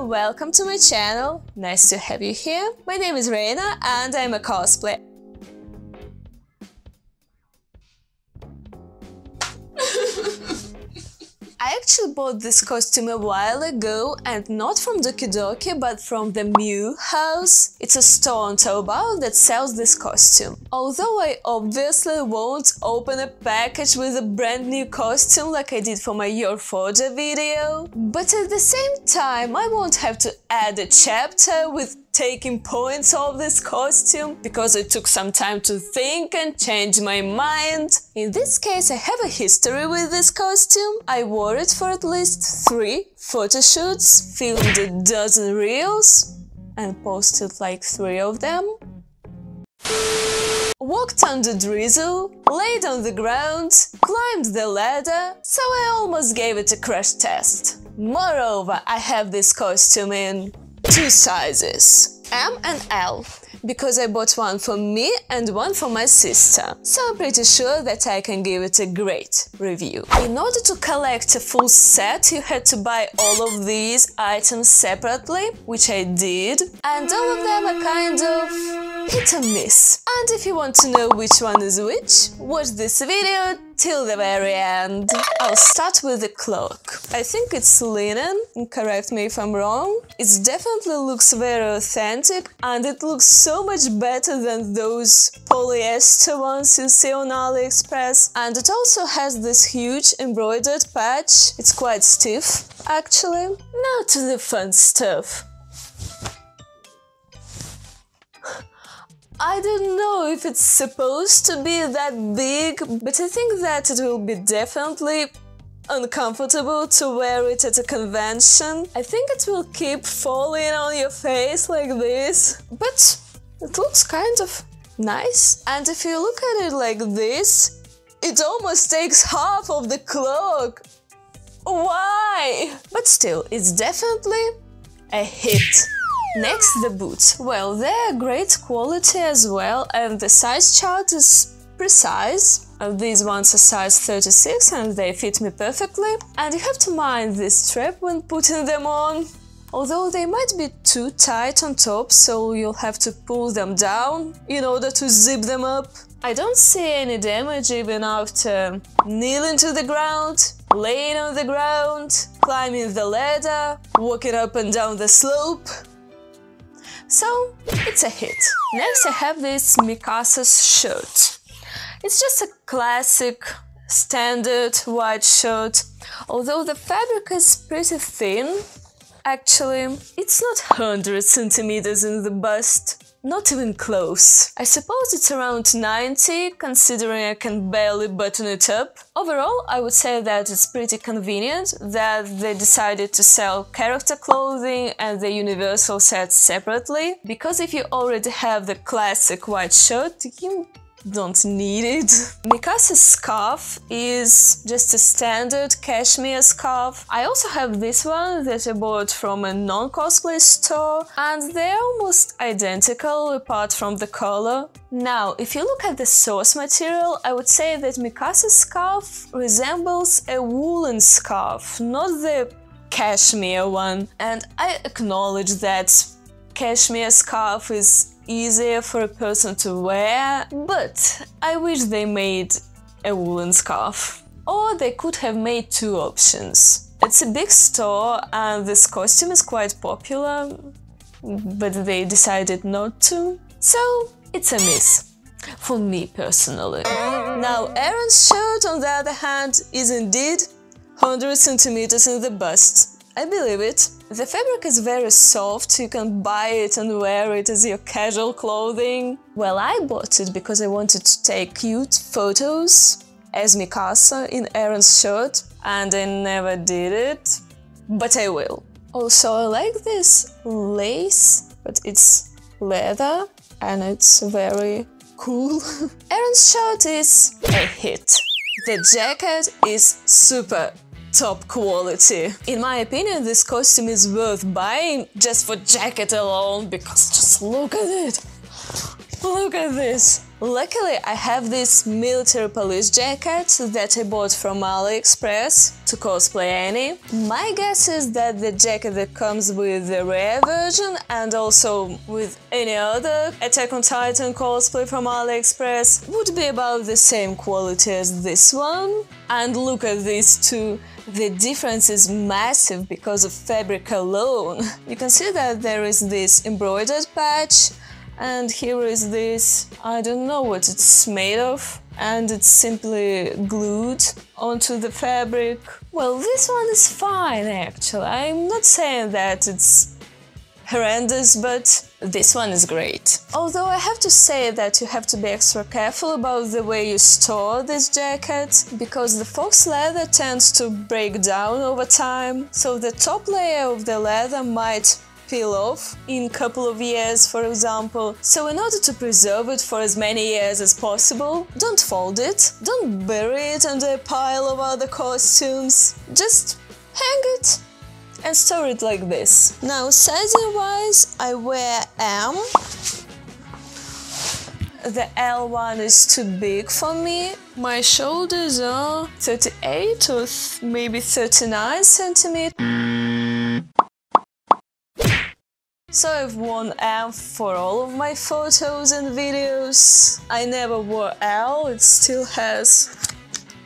welcome to my channel. Nice to have you here. My name is Rayna and I'm a cosplay. I actually bought this costume a while ago, and not from DokiDoki, but from the Meow house. It's a store on TaoBao that sells this costume. Although I obviously won't open a package with a brand new costume like I did for my Your Forger video, but at the same time I won't have to add a chapter with taking points of this costume because it took some time to think and change my mind. In this case, I have a history with this costume. I wore it for at least 3 photo shoots, filmed a dozen reels, and posted like 3 of them. Walked on the drizzle, laid on the ground, climbed the ladder, so I almost gave it a crash test. Moreover, I have this costume in 2 sizes, M and L, because I bought one for me and one for my sister, so I'm pretty sure that I can give it a great review. In order to collect a full set, you had to buy all of these items separately, which I did, and all of them are kind of hit and miss. And if you want to know which one is which, watch this video till the very end. I'll start with the cloak. I think it's linen, correct me if I'm wrong. It definitely looks very authentic and it looks so much better than those polyester ones you see on AliExpress. And it also has this huge embroidered patch. It's quite stiff, actually. Now to the fun stuff. I don't know if it's supposed to be that big, but I think that it will be definitely uncomfortable to wear it at a convention. I think it will keep falling on your face like this, but it looks kind of nice. And if you look at it like this, it almost takes half of the cloak. Why? But still, it's definitely a hit. Next, the boots. Well, they're great quality as well, and the size chart is precise. These ones are size 36 and they fit me perfectly. And you have to mind this strap when putting them on. Although they might be too tight on top, so you'll have to pull them down in order to zip them up. I don't see any damage even after kneeling to the ground, laying on the ground, climbing the ladder, walking up and down the slope. So, it's a hit. Next I have this Mikasa's shirt. It's just a classic, standard white shirt. Although the fabric is pretty thin, actually, it's not 100 centimeters in the bust. Not even close. I suppose it's around 90, considering I can barely button it up. Overall, I would say that it's pretty convenient that they decided to sell character clothing and the universal sets separately, because if you already have the classic white shirt, you don't need it. Mikasa's scarf is just a standard cashmere scarf. I also have this one that I bought from a non-cosplay store, and they're almost identical apart from the color. Now, if you look at the source material, I would say that Mikasa's scarf resembles a woolen scarf, not the cashmere one. And I acknowledge that cashmere scarf is easier for a person to wear, but I wish they made a woolen scarf. Or they could have made 2 options. It's a big store and this costume is quite popular, but they decided not to. So it's a miss. For me personally. Now Eren's shirt, on the other hand, is indeed 100 centimeters in the bust. I believe it. The fabric is very soft, you can buy it and wear it as your casual clothing. Well, I bought it because I wanted to take cute photos as Mikasa in Eren's shirt, and I never did it, but I will. Also, I like this lace, but it's leather and it's very cool. Eren's shirt is a hit. The jacket is super top quality. In my opinion, this costume is worth buying just for jacket alone, because just look at it. Look at this. Luckily, I have this military police jacket that I bought from AliExpress to cosplay Annie. My guess is that the jacket that comes with the rare version and also with any other Attack on Titan cosplay from AliExpress would be about the same quality as this one. And look at these two. The difference is massive because of fabric alone. You can see that there is this embroidered patch, and here is this, I don't know what it's made of, and it's simply glued onto the fabric. Well, this one is fine actually. I'm not saying that it's horrendous, but this one is great. Although I have to say that you have to be extra careful about the way you store this jacket, because the fox leather tends to break down over time, so the top layer of the leather might peel off in a couple of years, for example. So in order to preserve it for as many years as possible, don't fold it, don't bury it under a pile of other costumes, just hang it and store it like this. Now, sizing wise, I wear M. The L one is too big for me. My shoulders are 38 or maybe 39 centimeters. So I've worn M for all of my photos and videos. I never wore L, it still has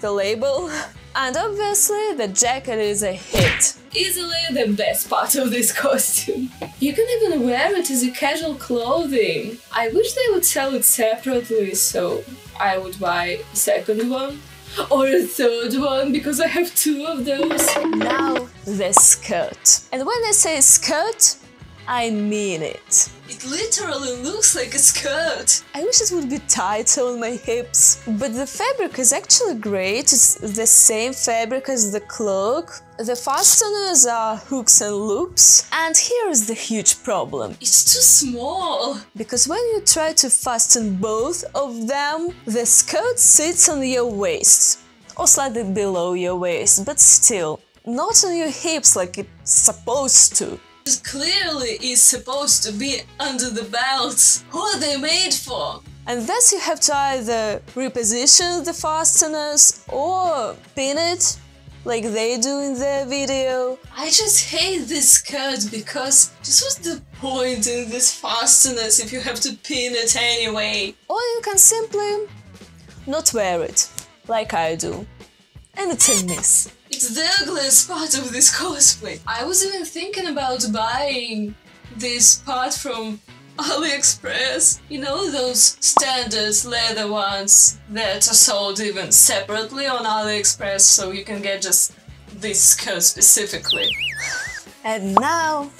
the label. And obviously the jacket is a hit. Easily the best part of this costume. You can even wear it as a casual clothing. I wish they would sell it separately, so I would buy a second one. Or a third one, because I have two of those. Now the skirt. And when I say skirt, I mean it. It literally looks like a skirt. I wish it would be tight on my hips, but the fabric is actually great. It's the same fabric as the cloak. The fasteners are hooks and loops. And here is the huge problem. It's too small. Because when you try to fasten both of them, the skirt sits on your waist, or slightly below your waist, but still, not on your hips like it's supposed to. It clearly is supposed to be under the belt. Who are they made for? And thus you have to either reposition the fasteners or pin it, like they do in their video. I just hate this skirt because just what's the point in these fasteners if you have to pin it anyway? Or you can simply not wear it, like I do. And it's a miss. It's the ugliest part of this cosplay. I was even thinking about buying this part from AliExpress. You know, those standard leather ones that are sold even separately on AliExpress, so you can get just this skirt specifically. And now,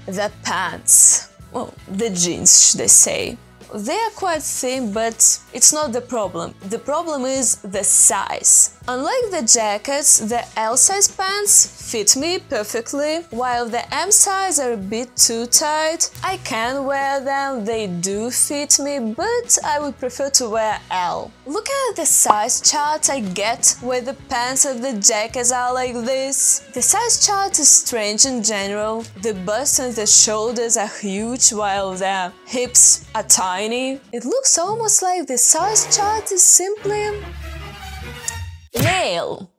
the pants. Well, the jeans, should I say. They are quite thin, but it's not the problem. The problem is the size. Unlike the jackets, the L size pants fit me perfectly, while the M size are a bit too tight. I can wear them, they do fit me, but I would prefer to wear L. Look at the size chart I get where the pants and the jackets are like this. The size chart is strange in general. The bust and the shoulders are huge while the hips are tiny. It looks almost like the size chart is simply male.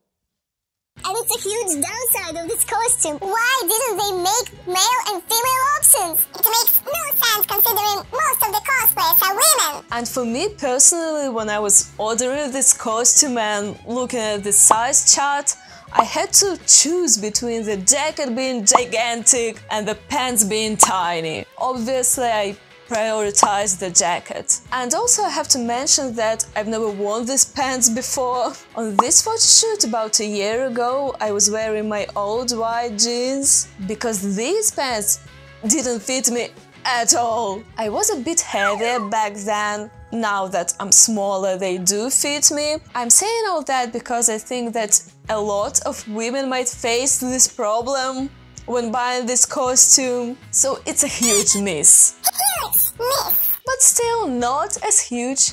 And it's a huge downside of this costume. Why didn't they make male and female options? It makes no sense considering most of the cosplayers are women. And for me personally, when I was ordering this costume and looking at the size chart, I had to choose between the jacket being gigantic and the pants being tiny. Obviously, I prioritize the jacket. And also I have to mention that I've never worn these pants before. On this photo shoot about a year ago, I was wearing my old white jeans because these pants didn't fit me at all. I was a bit heavier back then. Now that I'm smaller, they do fit me. I'm saying all that because I think that a lot of women might face this problem when buying this costume, so it's a huge miss. But still not as huge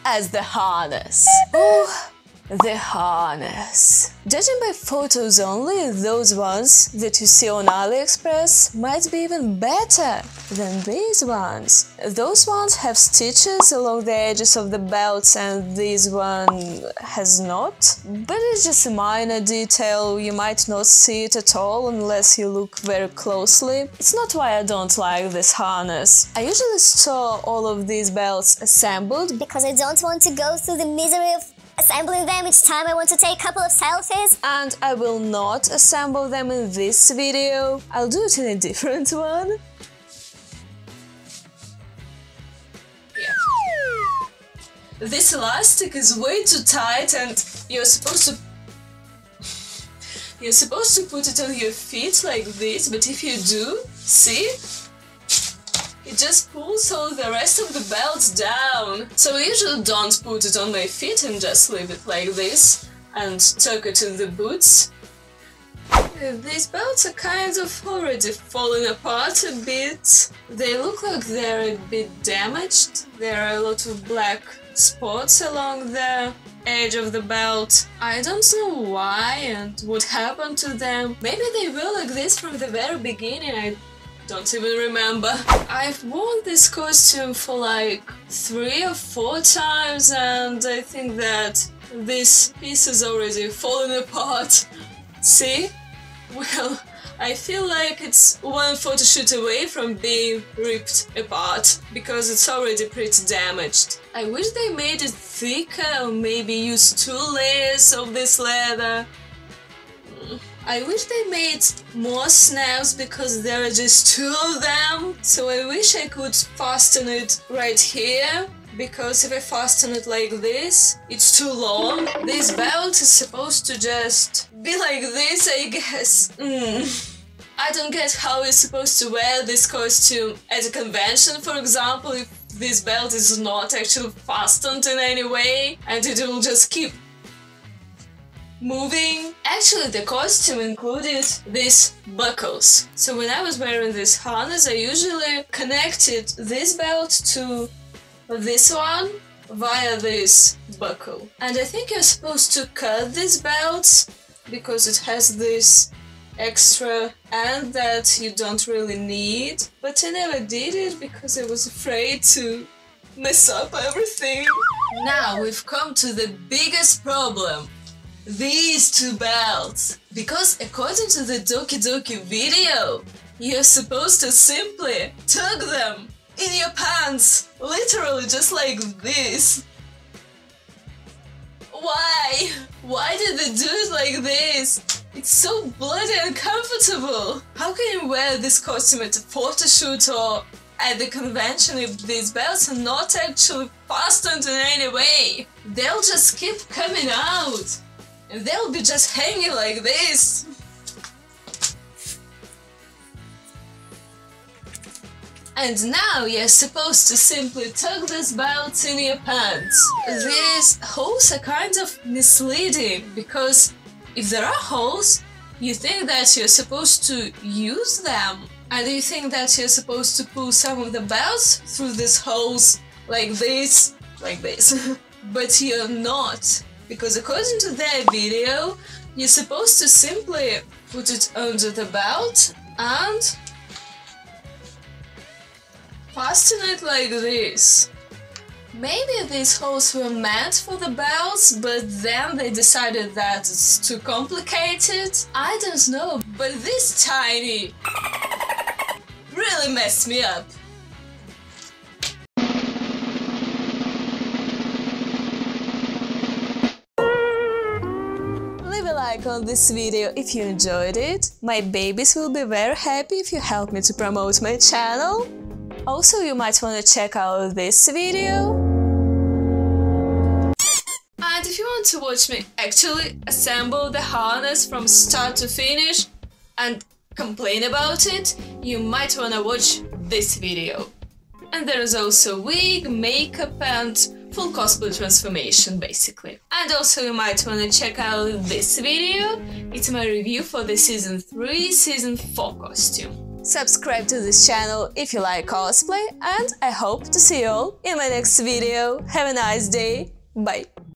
as the harness. Oh, the harness. Judging by photos only, those ones that you see on AliExpress might be even better than these ones. Those ones have stitches along the edges of the belts and this one has not. But it's just a minor detail, you might not see it at all unless you look very closely. It's not why I don't like this harness. I usually store all of these belts assembled because I don't want to go through the misery of assembling them each time I want to take a couple of selfies. And I will not assemble them in this video. I'll do it in a different one. Yeah. This elastic is way too tight and you're supposed to put it on your feet like this, but if you do, see? It just pulls all the rest of the belts down. So I usually don't put it on my feet and just leave it like this and tuck it in the boots. These belts are kind of already falling apart a bit. They look like they're a bit damaged. There are a lot of black spots along the edge of the belt. I don't know why and what happened to them. Maybe they were like this from the very beginning. I don't even remember. I've worn this costume for like 3 or 4 times and I think that this piece is already falling apart. See? Well, I feel like it's one photo shoot away from being ripped apart because it's already pretty damaged. I wish they made it thicker or maybe used 2 layers of this leather. I wish they made more snaps because there are just 2 of them, so I wish I could fasten it right here, because if I fasten it like this, it's too long. This belt is supposed to just be like this, I guess. I don't get how you're supposed to wear this costume at a convention, for example, if this belt is not actually fastened in any way and it will just keep moving. Actually, the costume included these buckles. So when I was wearing this harness, I usually connected this belt to this one via this buckle. And I think you're supposed to cut these belts because it has this extra end that you don't really need. But I never did it because I was afraid to mess up everything. Now we've come to the biggest problem. These 2 belts, because according to the DokiDoki video, you're supposed to simply tug them in your pants, literally just like this. Why? Why did they do it like this? It's so bloody uncomfortable. How can you wear this costume at a photo shoot or at the convention if these belts are not actually fastened in any way? They'll just keep coming out. And they'll be just hanging like this. And now you're supposed to simply tug these belts in your pants. These holes are kind of misleading because if there are holes, you think that you're supposed to use them. And you think that you're supposed to pull some of the belts through these holes like this. But you're not. Because according to their video, you're supposed to simply put it under the belt and fasten it like this. Maybe these holes were meant for the belts, but then they decided that it's too complicated. I don't know, but this tiny really messed me up. Like on this video if you enjoyed it. My babies will be very happy if you help me to promote my channel. Also, you might want to check out this video. And if you want to watch me actually assemble the harness from start to finish and complain about it, you might want to watch this video. And there is also wig, makeup and full cosplay transformation basically. And also you might want to check out this video. It's my review for the season 3, season 4 costume. Subscribe to this channel if you like cosplay and I hope to see you all in my next video. Have a nice day. Bye.